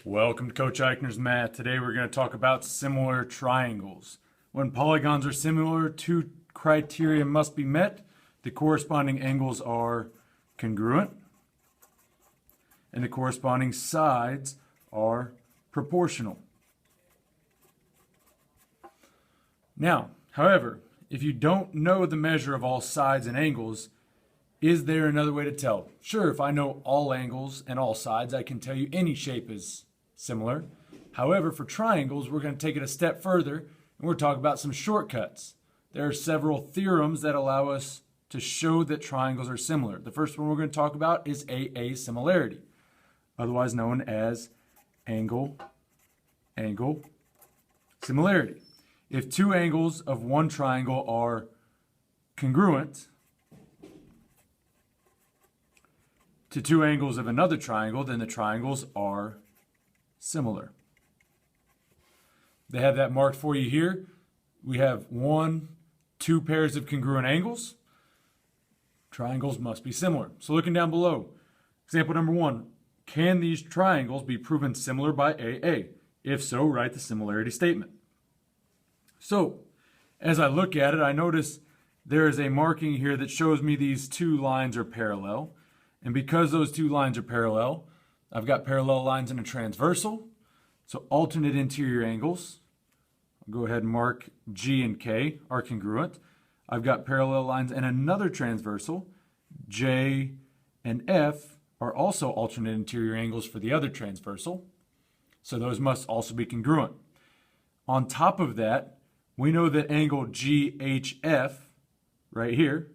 Welcome to Coach Eichner's Math. Today we're going to talk about similar triangles. When polygons are similar, two criteria must be met. The corresponding angles are congruent, and the corresponding sides are proportional. Now, however, if you don't know the measure of all sides and angles, is there another way to tell? Sure, if I know all angles and all sides, I can tell you any shape is similar. However, for triangles, we're going to take it a step further, and we're talking about some shortcuts. There are several theorems that allow us to show that triangles are similar. The first one we're going to talk about is AA similarity, otherwise known as angle similarity. If two angles of one triangle are congruent to two angles of another triangle, then the triangles are similar. They have that marked for you here. We have two pairs of congruent angles. Triangles must be similar. So looking down below, example number 1, can these triangles be proven similar by AA? If so, write the similarity statement. So, as I look at it, I notice there is a marking here that shows me these two lines are parallel. And because those two lines are parallel, I've got parallel lines in a transversal. So alternate interior angles, I'll go ahead and mark G and K are congruent. I've got parallel lines in another transversal. J and F are also alternate interior angles for the other transversal. So those must also be congruent. On top of that, we know that angle GHF right here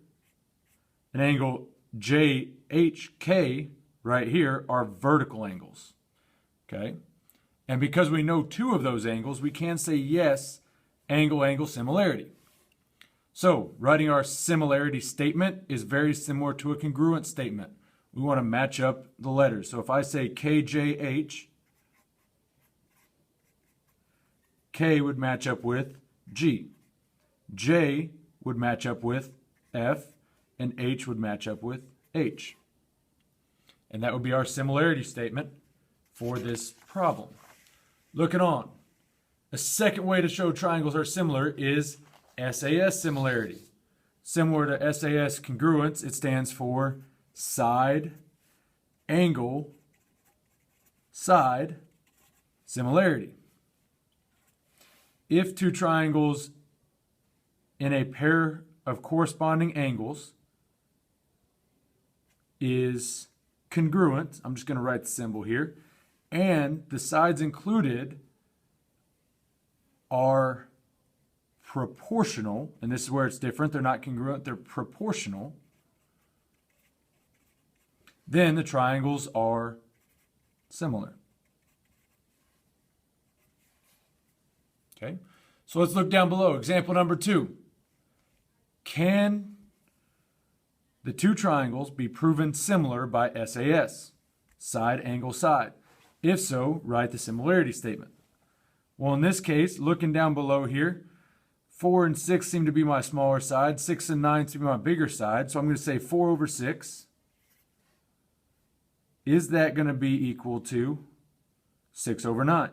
and angle JHK right here are vertical angles. Okay? And because we know two of those angles, we can say yes, angle similarity. So, writing our similarity statement is very similar to a congruent statement. We want to match up the letters. So if I say KJH, K would match up with G. J would match up with F, and H would match up with H. And that would be our similarity statement for this problem. Looking on, a second way to show triangles are similar is SAS similarity. Similar to SAS congruence, it stands for side, angle, side similarity. If two triangles in a pair of corresponding angles is congruent, I'm just going to write the symbol here, and the sides included are proportional, and this is where it's different, they're not congruent, they're proportional, then the triangles are similar. Okay, so let's look down below. Example number 2. Can the two triangles be proven similar by SAS? Side, angle, side. If so, write the similarity statement. Well, in this case, looking down below here, 4 and 6 seem to be my smaller side. 6 and 9 seem to be my bigger side. So I'm going to say 4 over 6. Is that going to be equal to 6 over 9?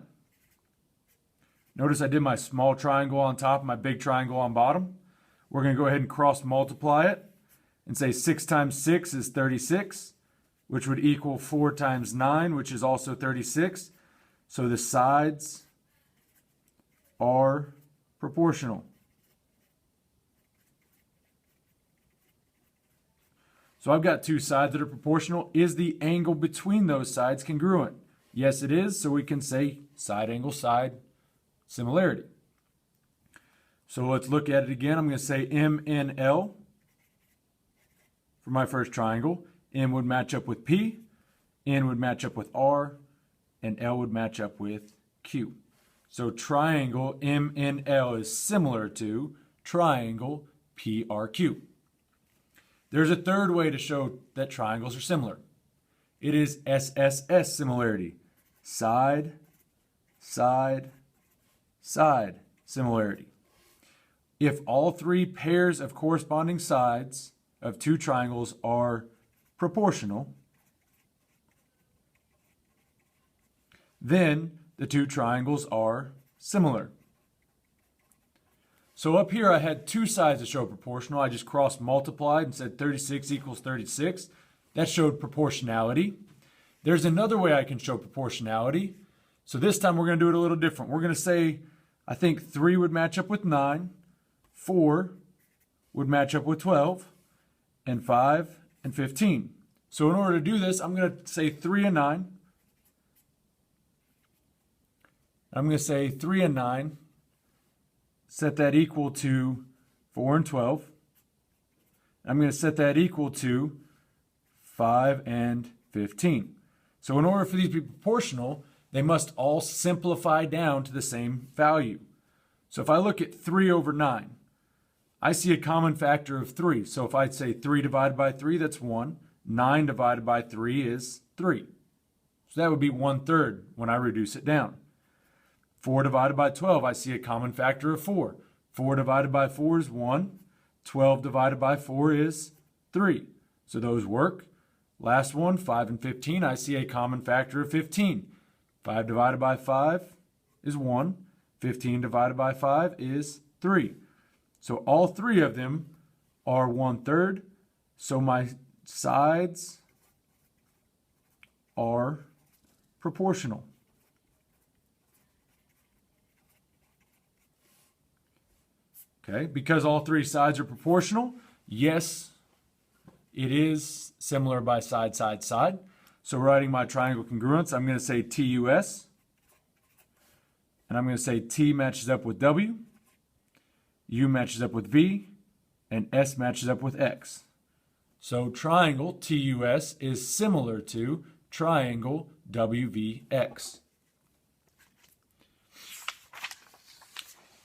Notice I did my small triangle on top and my big triangle on bottom. We're going to go ahead and cross multiply it and say 6 times 6 is 36, which would equal 4 times 9, which is also 36. So the sides are proportional. So I've got two sides that are proportional. Is the angle between those sides congruent? Yes, it is. So we can say side, angle, side similarity. So let's look at it again. I'm going to say MNL for my first triangle. M would match up with P, N would match up with R, and L would match up with Q. So triangle MNL is similar to triangle PRQ. There's a third way to show that triangles are similar. It is SSS similarity. Side, side, side similarity. If all three pairs of corresponding sides of two triangles are proportional, then the two triangles are similar. So up here I had two sides that show proportional. I just cross multiplied and said 36 equals 36. That showed proportionality. There's another way I can show proportionality. So this time we're going to do it a little different. We're going to say, I think 3 would match up with 9, 4 would match up with 12, and 5 and 15. So in order to do this, I'm going to say 3 and 9. I'm going to say 3 and 9. Set that equal to 4 and 12. I'm going to set that equal to 5 and 15. So in order for these to be proportional, they must all simplify down to the same value. So if I look at 3 over 9, I see a common factor of 3. So if I say 3 divided by 3, that's 1. 9 divided by 3 is 3. So that would be 1/3 when I reduce it down. 4 divided by 12, I see a common factor of 4. 4 divided by 4 is 1. 12 divided by 4 is 3. So those work. Last one, 5 and 15, I see a common factor of 15. 5 divided by 5 is 1. 15 divided by 5 is 3. So all three of them are 1/3. So my sides are proportional. Okay, because all three sides are proportional, yes, it is similar by side, side, side. So writing my triangle congruence, I'm going to say TUS. And I'm going to say T matches up with W, U matches up with V, and S matches up with X. So triangle TUS is similar to triangle WVX.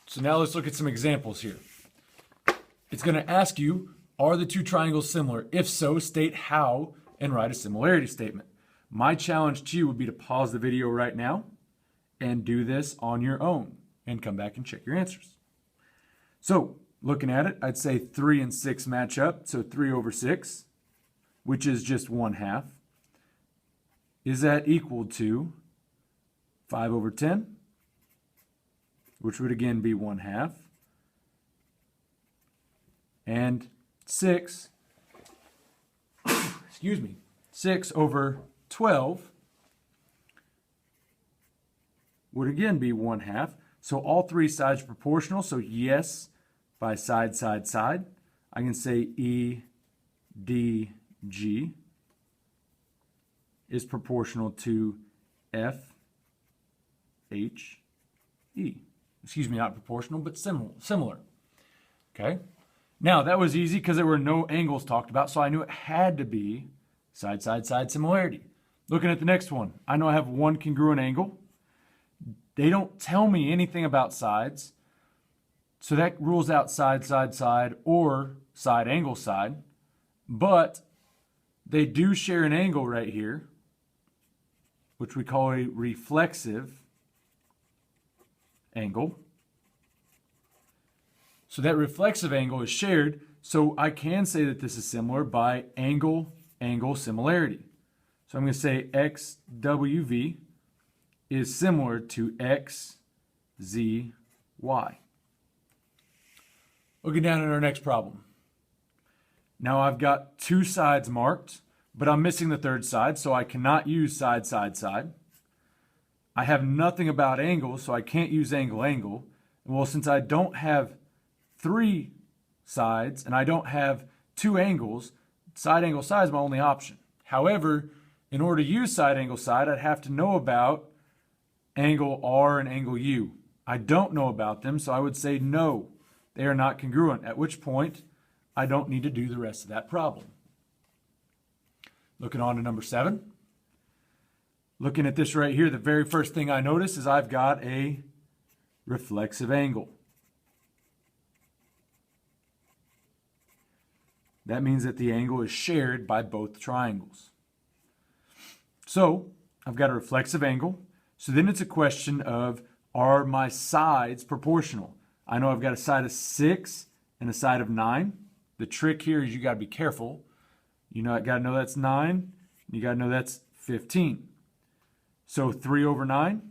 So now let's look at some examples here. It's going to ask you, are the two triangles similar? If so, state how and write a similarity statement. My challenge to you would be to pause the video right now and do this on your own and come back and check your answers. So looking at it, I'd say 3 and 6 match up. So 3 over 6, which is just 1/2. Is that equal to 5 over 10? Which would again be 1/2. And 6, excuse me, 6 over 12 would again be 1/2. So all three sides are proportional. So yes, by side, side, side. I can say EDG is proportional to FHE. Excuse me, not proportional, but similar. Okay. Now that was easy because there were no angles talked about, so I knew it had to be side, side, side similarity. Looking at the next one, I know I have one congruent angle. They don't tell me anything about sides, so that rules out side, side, side, or side, angle, side. But they do share an angle right here, which we call a reflexive angle. So that reflexive angle is shared, so I can say that this is similar by angle-angle similarity. So I'm going to say XWV is similar to XZY. Looking down at our next problem. Now I've got two sides marked, but I'm missing the third side, so I cannot use side, side, side. I have nothing about angles, so I can't use angle, angle. Well, since I don't have three sides and I don't have two angles, side, angle, side is my only option. However, in order to use side, angle, side, I'd have to know about angle R and angle U. I don't know about them, so I would say no, they are not congruent, at which point I don't need to do the rest of that problem. Looking on to number 7. Looking at this right here, the very first thing I notice is I've got a reflexive angle. That means that the angle is shared by both triangles. So I've got a reflexive angle. So then it's a question of, are my sides proportional? I know I've got a side of 6 and a side of 9. The trick here is you got to be careful. You know, I got to know that's 9. You got to know that's 15. So 3 over 9,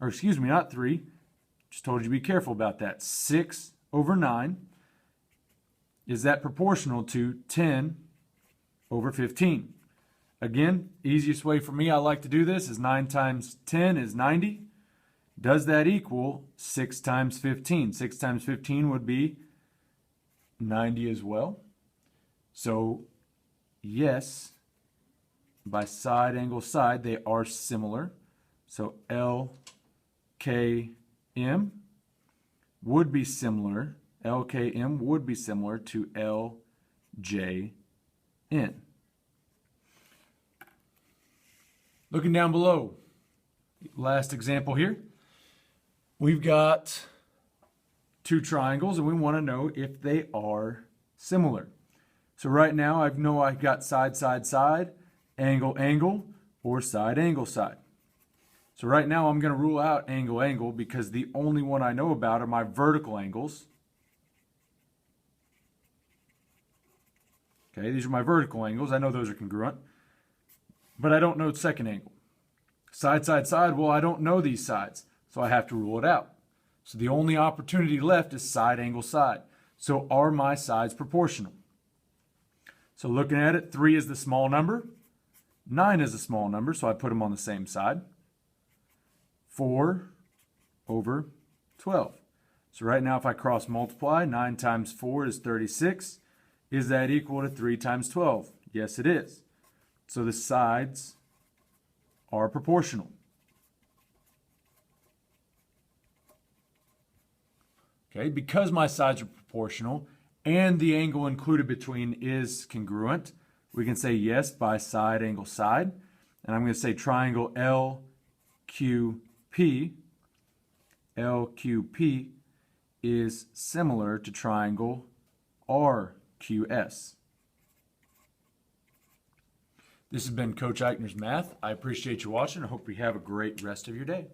or excuse me, not 3, just told you to be careful about that. 6 over 9, is that proportional to 10 over 15? Again, easiest way for me, I like to do this, is 9 times 10 is 90. Does that equal 6 times 15? 6 times 15 would be 90 as well. So, yes, by side, angle, side, they are similar. So LKM would be similar. LKM would be similar to LJN. Looking down below, last example here. We've got two triangles and we want to know if they are similar. So right now I know I've got side, side, side, angle, angle, or side, angle, side. So right now I'm going to rule out angle, angle because the only one I know about are my vertical angles. Okay, these are my vertical angles. I know those are congruent. But I don't know the second angle. Side, side, side, well, I don't know these sides, so I have to rule it out. So the only opportunity left is side, angle, side. So are my sides proportional? So looking at it, 3 is the small number, 9 is a small number, so I put them on the same side. 4 over 12. So right now if I cross multiply, 9 times 4 is 36. Is that equal to 3 times 12? Yes, it is. So the sides are proportional. Okay, because my sides are proportional and the angle included between is congruent, we can say yes by side, angle, side. And I'm going to say triangle LQP. LQP is similar to triangle RQS. This has been Coach Eichner's Math. I appreciate you watching. I hope you have a great rest of your day.